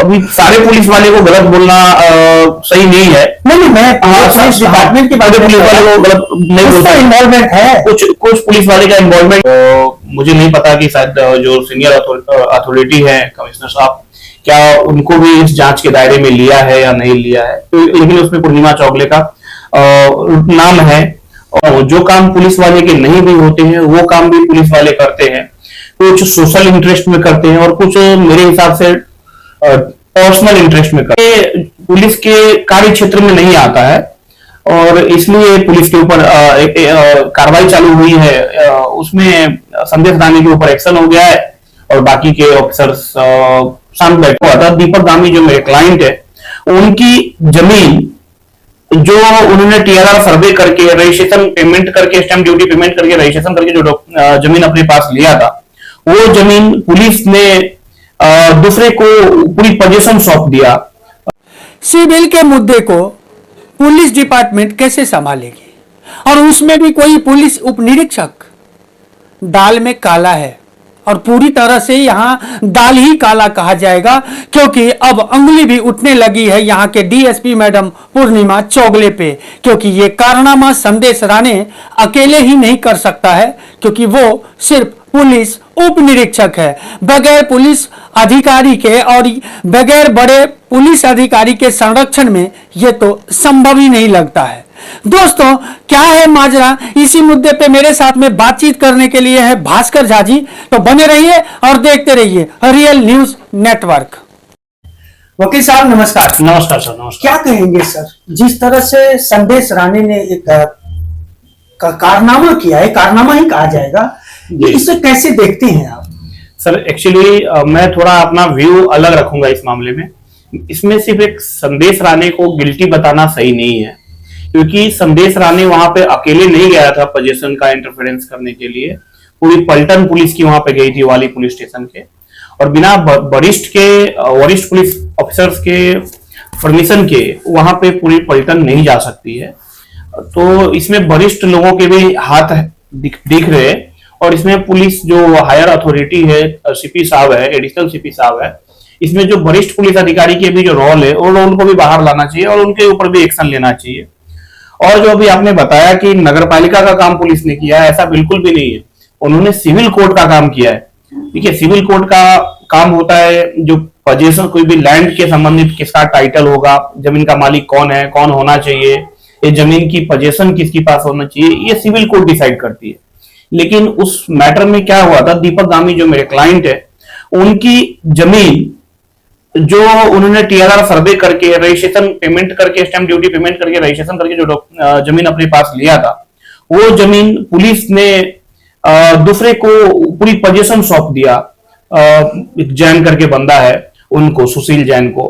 अभी सारे पुलिस वाले को गलत बोलना सही नहीं है। नहीं, मैं पुलिस डिपार्टमेंट की बात, पुलिस वाले को गलत नहीं बोलता, इन्वॉल्वमेंट है, कुछ पुलिस वाले का इन्वॉल्वमेंट मुझे नहीं पता कि शायद जो सीनियर अथॉरिटी है कमिश्नर साहब, क्या उनको भी इस जांच के दायरे में लिया है या नहीं लिया है। तो लेकिन उसमें पूर्णिमा चौगले का नाम है, और जो काम पुलिस वाले के नहीं भी होते हैं वो काम भी पुलिस वाले करते हैं। कुछ सोशल इंटरेस्ट में करते हैं और कुछ मेरे हिसाब से पर्सनल इंटरेस्ट में करते हैं। पुलिस के कार्य क्षेत्र में नहीं आता है और इसलिए पुलिस के ऊपर कार्रवाई चालू हुई है। उसमें संदेश रानी के ऊपर एक्शन हो गया है और बाकी के ऑफिसर्स शांत बैठे हुआ था। दीपक गामी जो मेरे क्लाइंट है, उनकी जमीन जो उन्होंने टीआरआर सर्वे करके रजिस्ट्रेशन पेमेंट करके स्टैंप ड्यूटी पेमेंट करके रजिस्ट्रेशन करके जो जमीन अपने पास लिया था, वो जमीन पुलिस ने दूसरे को पूरी पोजीशन सौंप दिया। सिविल के मुद्दे को पुलिस डिपार्टमेंट कैसे संभालेगी, और उसमें भी कोई पुलिस उप निरीक्षक दाल में काला है, और पूरी तरह से यहाँ दाल ही काला कहा जाएगा, क्योंकि अब अंगुली भी उठने लगी है यहाँ के डीएसपी मैडम पूर्णिमा चौगले पे, क्योंकि ये कारनामा संदेश राणे अकेले ही नहीं कर सकता है, क्योंकि वो सिर्फ पुलिस उप निरीक्षक है। बगैर पुलिस अधिकारी के और बगैर बड़े पुलिस अधिकारी के संरक्षण में ये तो संभव ही नहीं लगता है। दोस्तों, क्या है माजरा, इसी मुद्दे पे मेरे साथ में बातचीत करने के लिए है भास्कर झा जी। तो बने रहिए और देखते रहिए रियल न्यूज नेटवर्क। वकील साहब नमस्कार। नमस्कार सर। नमस्कार। क्या कहेंगे सर, जिस तरह से संदेश राणे ने एक कारनामा किया है, कारनामा ही कहा जाएगा, इसे कैसे देखते हैं आप? सर एक्चुअली मैं थोड़ा अपना व्यू अलग रखूंगा इस मामले में। इसमें सिर्फ एक संदेश राणे को गिल्टी बताना सही नहीं है, क्योंकि संदेश राणे वहां पे अकेले नहीं गया था पोजीशन का इंटरफेरेंस करने के लिए। पूरी पलटन पुलिस की वहां पे गई थी, वाली पुलिस स्टेशन के, और बिना वरिष्ठ पुलिस ऑफिसर्स के परमिशन के वहां पे पूरी पलटन नहीं जा सकती है। तो इसमें वरिष्ठ लोगों के भी हाथ दिख रहे, और इसमें पुलिस जो हायर अथॉरिटी है, सीपी साहब है, एडिशनल सीपी साहब है, इसमें जो वरिष्ठ पुलिस अधिकारी के भी जो रोल है, वो रोल को भी बाहर लाना चाहिए और उनके ऊपर भी एक्शन लेना चाहिए। और जो अभी आपने बताया कि नगरपालिका का काम पुलिस ने किया है, ऐसा बिल्कुल भी नहीं है। उन्होंने सिविल कोर्ट का काम किया है। देखिए, सिविल कोर्ट का काम होता है जो पोजीशन, कोई भी लैंड के संबंधित किसका टाइटल होगा, जमीन का मालिक कौन है, कौन होना चाहिए, ये जमीन की पोजीशन किसके पास होना चाहिए, ये सिविल कोर्ट डिसाइड करती है। लेकिन उस मैटर में क्या हुआ था, दीपक गामी जो मेरे क्लाइंट है, उनकी जमीन जो उन्होंने टीआरआर सर्वे करके रजिस्ट्रेशन पेमेंट करके स्टैंप ड्यूटी पेमेंट करके रजिस्ट्रेशन करके जो जमीन अपने पास लिया था, वो जमीन पुलिस ने दूसरे को पूरी पोजीशन सौंप दिया। एक जैन करके बंदा है उनको, सुशील जैन को,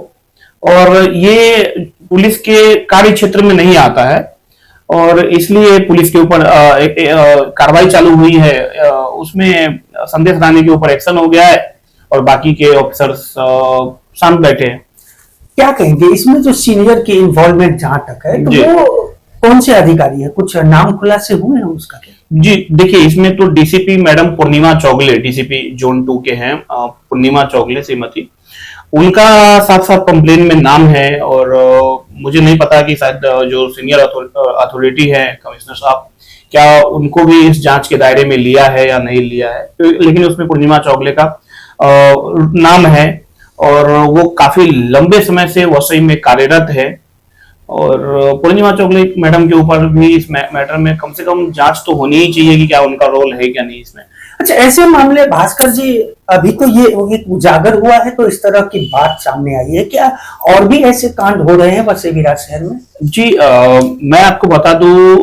और ये पुलिस के कार्य क्षेत्र में नहीं आता है और इसलिए पुलिस के ऊपर कार्रवाई चालू हुई है। उसमें संदेश राणे के ऊपर एक्शन हो गया है और बाकी के ऑफिसर्स शांत बैठे हैं। क्या कहेंगे इसमें जो सीनियर की इन्वॉल्वमेंट जहां तक है, तो वो कौन से अधिकारी है, कुछ नाम खुलासे हुए हैं उसका क्या? जी देखिए, इसमें तो डीसीपी मैडम पूर्णिमा चौगले, डीसीपी जोन 2 के हैं पूर्णिमा चौगले श्रीमती, उनका साथ साथ कंप्लेन में नाम है। और मुझे नहीं पता कि शायद जो सीनियर अथॉरिटी है कमिश्नर साहब, क्या उनको भी इस जांच के दायरे में लिया है या नहीं लिया है। तो लेकिन उसमें पूर्णिमा चौगले का नाम है और वो काफी लंबे समय से वसई में कार्यरत है। और पूर्णिमा चौगले मैडम के ऊपर भी इस मैटर में कम से कम जांच तो होनी ही चाहिए कि क्या उनका रोल है क्या नहीं इसमें। अच्छा, ऐसे मामले भास्कर जी अभी तो ये एक उजागर हुआ है, तो इस तरह की बात सामने आई है, क्या और भी ऐसे कांड हो रहे हैं वसई विराट शहर में? जी मैं आपको बता दूं,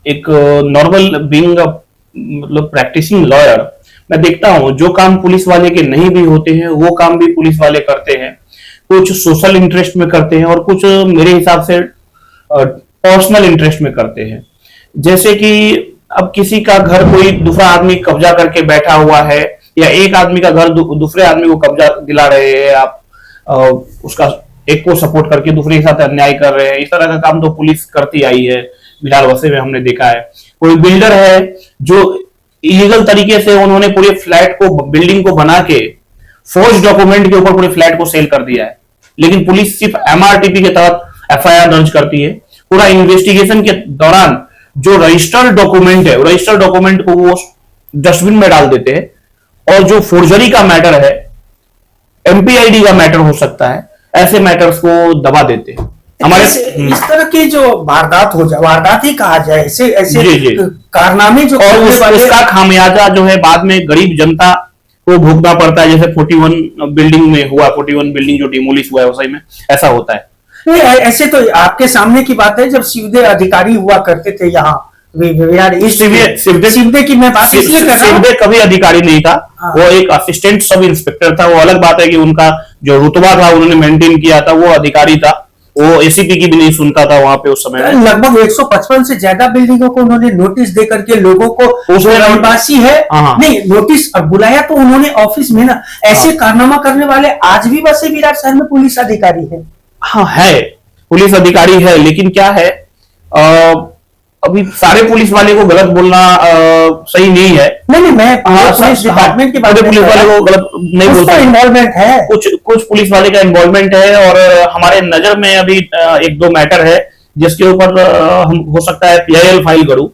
एक नॉर्मल बीइंग मतलब प्रैक्टिसिंग लॉयर, मैं देखता हूं जो काम पुलिस वाले के नहीं भी होते हैं वो काम भी पुलिस वाले करते हैं। कुछ सोशल इंटरेस्ट में करते हैं और कुछ मेरे हिसाब से पर्सनल इंटरेस्ट में करते हैं। जैसे कि अब किसी का घर कोई दूसरा आदमी कब्जा करके बैठा हुआ है, या एक आदमी का घर दूसरे आदमी को कब्जा दिला रहे हैं, आप उसका एक को सपोर्ट करके दूसरे के साथ अन्याय कर रहे हैं, इस तरह का काम तो पुलिस करती आई है। बिलाल वसे में हमने देखा है, कोई बिल्डर है जो इलीगल तरीके से उन्होंने पूरे फ्लैट को, बिल्डिंग को बना के फोर्ज डॉक्यूमेंट के ऊपर पूरे फ्लैट को सेल कर दिया है। लेकिन पुलिस सिर्फ एमआरटीपी के तहत एफआईआर दर्ज करती है। पूरा इन्वेस्टिगेशन के दौरान जो रजिस्टर्ड डॉक्यूमेंट है, रजिस्टर्ड डॉक्यूमेंट को वो डस्टबिन में डाल देते हैं, और जो फोर्जरी का मैटर है, एमपीआईडी का मैटर हो सकता है, ऐसे मैटर्स को दबा देते हैं। हमारे इस तरह की जो वारदात हो जाए, वारदात ही कहा जाए, ऐसे ऐसे जी। कारनामे जो और उसका खामियाजा जो है बाद में गरीब जनता को भुगतना पड़ता है। जैसे 41 बिल्डिंग में हुआ, 41 बिल्डिंग जो डिमोलिश हुआ है उसी में ऐसा होता है। नहीं, ऐसे तो आपके सामने की बात है, जब सीधे अधिकारी हुआ करते थे यहाँ सिवदे की मैं बात इसलिए कर रहा हूँ। सिवदे कभी अधिकारी नहीं था, वो एक असिस्टेंट सब इंस्पेक्टर था। वो अलग बात है कि उनका जो रुतबा था उन्होंने मेंटेन किया था, वो अधिकारी था, वो एसीपी की भी नहीं सुनता था वहां पे उस समय में। लगभग 155 से ज्यादा बिल्डिंगों को उन्होंने नोटिस दे करके लोगों को, उसमें रहवासी है नहीं नोटिस बुलाया तो उन्होंने ऑफिस में ना, ऐसे कारनामा करने वाले आज भी वैसे विराट शहर में पुलिस अधिकारी है। हाँ है, पुलिस अधिकारी है, लेकिन क्या है, अभी सारे पुलिस वाले को गलत बोलना सही नहीं है। नहीं मैं पुलिस डिपार्टमेंट की बात, पुलिस वाले को गलत नहीं बोल सकते, इन्वॉल्वमेंट है, कुछ पुलिस वाले का इन्वॉल्वमेंट है। और हमारे नजर में अभी एक दो मैटर है जिसके ऊपर हम हो सकता है पीआईएल फाइल करूं,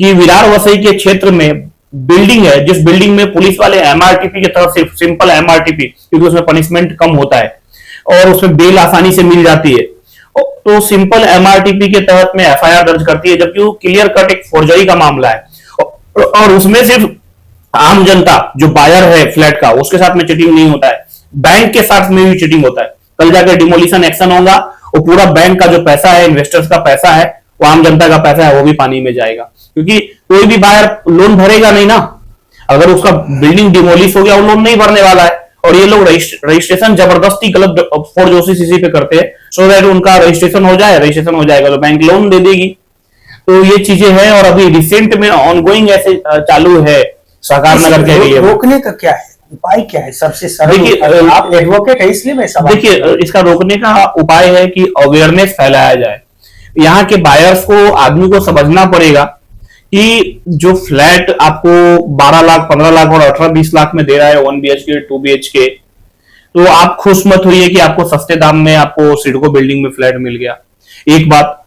कि विरार वसई के क्षेत्र में बिल्डिंग है, जिस बिल्डिंग में पुलिस वाले एमआरटीपी की तरफ से, सिंपल एमआरटीपी, क्योंकि उसमें पनिशमेंट कम होता है और उसमें बेल आसानी से मिल जाती है, तो सिंपल एमआरटीपी के तहत में एफआईआर दर्ज करती है, जबकि वो क्लियर कट एक फोर्जरी का मामला है। और उसमें सिर्फ आम जनता जो बायर है फ्लैट का, उसके साथ में चीटिंग नहीं होता है, बैंक के साथ में भी चीटिंग होता है। कल जाकर डिमोलिशन एक्शन होगा, वो पूरा बैंक का जो पैसा है, इन्वेस्टर्स का पैसा है, वो आम जनता का पैसा है, वो भी पानी में जाएगा, क्योंकि कोई भी बायर लोन भरेगा नहीं ना। अगर उसका बिल्डिंग डिमोलिश हो गया, वो लोन नहीं भरने वाला है। और ये लोग रजिस्ट्रेशन जबरदस्ती गलत फोर्ज ओसीसी पे करते हैं, सो दैट उनका रजिस्ट्रेशन हो जाए, रजिस्ट्रेशन हो जाएगा तो बैंक लोन दे देगी। तो ये चीजें हैं, और अभी रिसेंट में ऑनगोइंग ऐसे चालू है सहकार नगर के एरिया में। रोकने का क्या है उपाय, क्या है सबसे सरल? देखिए आप एडवोकेट है इसलिए मैं सवाल, देखिए इसका रोकने का उपाय है कि अवेयरनेस फैलाया जाए। यहाँ के बायर्स को, आदमी को समझना पड़ेगा कि जो फ्लैट आपको 12 लाख, 15 लाख और 18-20 लाख में दे रहा है 1 BHK 2 BHK, तो आप खुश मत होइए कि आपको सस्ते दाम में आपको सिडको बिल्डिंग में फ्लैट मिल गया। एक बात।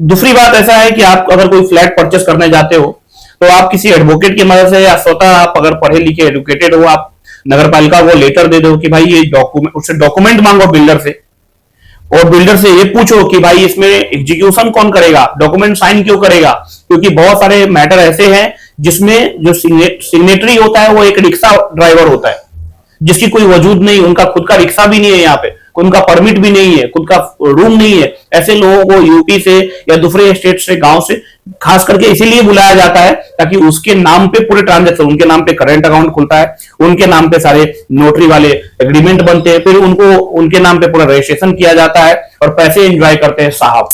दूसरी बात ऐसा है कि आप अगर कोई फ्लैट परचेस करने जाते हो तो आप किसी एडवोकेट की मदद से, या स्वतः आप अगर पढ़े लिखे एडुकेटेड हो, आप नगर पालिका को लेटर दे दो कि भाई ये डॉक्यूमेंट, उससे डॉक्यूमेंट मांगो बिल्डर से, और बिल्डर से ये पूछो कि भाई इसमें एग्जीक्यूशन कौन करेगा, डॉक्यूमेंट साइन क्यों करेगा। क्योंकि बहुत सारे मैटर ऐसे हैं जिसमें जो सिग्नेटरी होता है वो एक रिक्शा ड्राइवर होता है, जिसकी कोई वजूद नहीं, उनका खुद का रिक्शा भी नहीं है, यहाँ पे उनका परमिट भी नहीं है, खुद का रूम नहीं है। ऐसे लोगों को यूपी से या दूसरे स्टेट से, गांव से खास करके इसीलिए बुलाया जाता है ताकि उसके नाम पे पूरे ट्रांजेक्शन, उनके नाम पे करंट अकाउंट खुलता है, उनके नाम पे सारे नोटरी वाले एग्रीमेंट बनते हैं, फिर उनको उनके नाम पे पूरा रजिस्ट्रेशन किया जाता है और पैसे एंजॉय करते हैं साहब।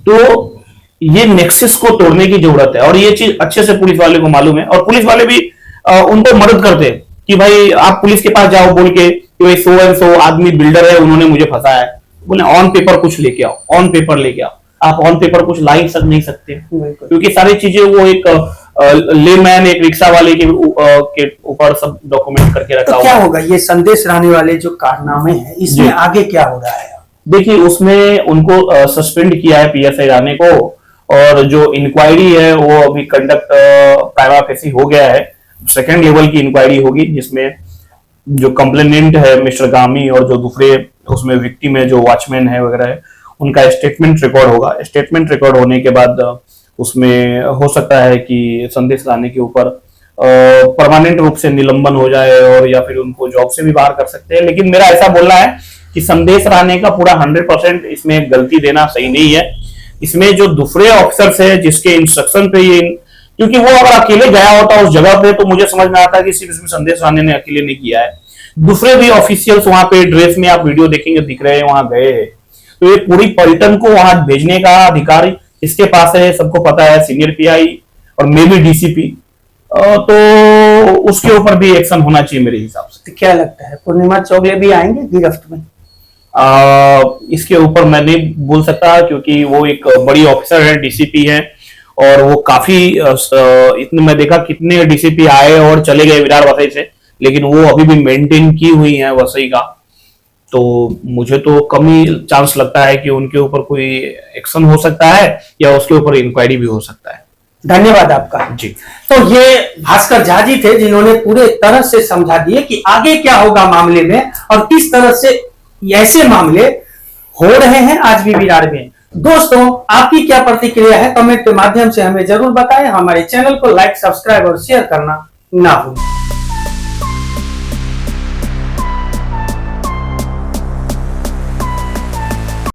तो ये नेक्सस को तोड़ने की जरूरत है, और ये चीज अच्छे से पुलिस वाले को मालूम है, और पुलिस वाले भी उनको मदद करते हैं कि भाई आप पुलिस के पास जाओ बोल के कि सो एंड सो आदमी बिल्डर है, उन्होंने मुझे फंसाया है, बोले ऑन पेपर कुछ लेके आओ, ऑन पेपर लेके आओ। आप ऑन पेपर कुछ ला ही नहीं सकते, क्योंकि सारी चीजें वो एक लेमैन, एक रिक्शा वाले के ऊपर सब डॉक्यूमेंट करके रखा हुआ। क्या होगा ये संदेश राणे वाले जो कारनामे हैं, इसमें आगे क्या हो रहा है? देखिए उसमें उनको सस्पेंड किया है पीएसआई राणे को, और जो इंक्वायरी है वो अभी कंडक्ट प्राइमा फेसी हो गया है। सेकेंड लेवल की इंक्वायरी होगी, जिसमें जो कंप्लेनेंट है मिस्टर गामी और जो दूसरे उसमें विक्टिम है, जो वॉचमैन है वगैरह है, उनका स्टेटमेंट रिकॉर्ड होगा। स्टेटमेंट रिकॉर्ड होने के बाद उसमें हो सकता है कि संदेश राणे के ऊपर परमानेंट रूप से निलंबन हो जाए, और या फिर उनको जॉब से भी बाहर कर सकते हैं। लेकिन मेरा ऐसा बोलना है कि संदेश राणे का पूरा 100% इसमें गलती देना सही नहीं है। इसमें जो दूसरे ऑफिसर्स है जिसके इंस्ट्रक्शन पे ये, क्योंकि वो अगर अकेले गया होता उस जगह पे तो मुझे समझ में आता कि सिर्फ इसमें संदेश राणे ने अकेले नहीं किया है, दूसरे भी ऑफिशियल्स वहां पे ड्रेस में, आप वीडियो देखेंगे दिख रहे हैं, वहां गए हैं। तो ये पूरी पलटन को वहां भेजने का अधिकार इसके पास है, सबको पता है, सीनियर पीआई और मे बी डीसीपी, तो उसके ऊपर भी एक्शन होना चाहिए मेरे हिसाब से। तो क्या लगता है पूर्णिमा चौगले भी आएंगे गिरफ्त में? इसके ऊपर मैं नहीं बोल सकता, क्योंकि वो एक बड़ी ऑफिसर है, डीसीपी है, और वो काफी इतने मैं देखा कितने डीसीपी आए और चले गए विरार वसई से, लेकिन वो अभी भी मेंटेन की हुई है वसई का, तो मुझे तो कम ही चांस लगता है कि उनके ऊपर कोई एक्शन हो सकता है या उसके ऊपर इंक्वायरी भी हो सकता है। धन्यवाद आपका जी। तो ये भास्कर झा जी थे जिन्होंने पूरे तरह से समझा दिए कि आगे क्या होगा मामले में और किस तरह से ऐसे मामले हो रहे हैं आज भी विरार में। दोस्तों, आपकी क्या प्रतिक्रिया है कमेंट के माध्यम से हमें जरूर बताएं। हमारे चैनल को लाइक, सब्सक्राइब और शेयर करना ना भूलें।